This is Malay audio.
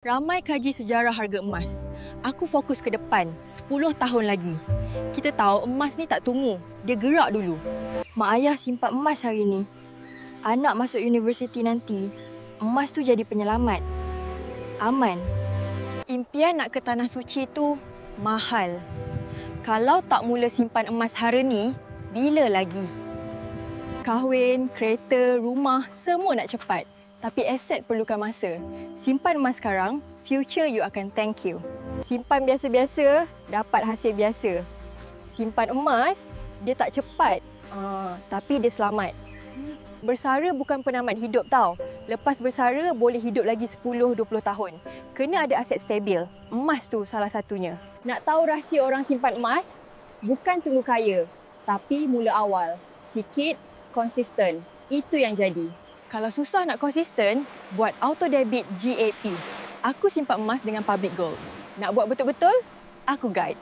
Ramai kaji sejarah harga emas. Aku fokus ke depan, 10 tahun lagi. Kita tahu emas ni tak tunggu, dia gerak dulu. Mak ayah simpan emas hari ni. Anak masuk universiti nanti, emas tu jadi penyelamat. Aman. Impian nak ke Tanah Suci tu mahal. Kalau tak mula simpan emas hari ni, bila lagi? Kahwin, kereta, rumah, semua nak cepat. Tapi aset perlukan masa. Simpan emas sekarang, future you akan thank you. Simpan biasa-biasa, dapat hasil biasa. Simpan emas, dia tak cepat. Tapi dia selamat. Bersara bukan penamat hidup tau. Lepas bersara, boleh hidup lagi 10-20 tahun. Kena ada aset stabil. Emas tu salah satunya. Nak tahu rahsia orang simpan emas? Bukan tunggu kaya, tapi mula awal. Sikit, konsisten. Itu yang jadi. Kalau susah nak konsisten, buat auto debit GAP. Aku simpan emas dengan Public Gold. Nak buat betul-betul? Aku guide.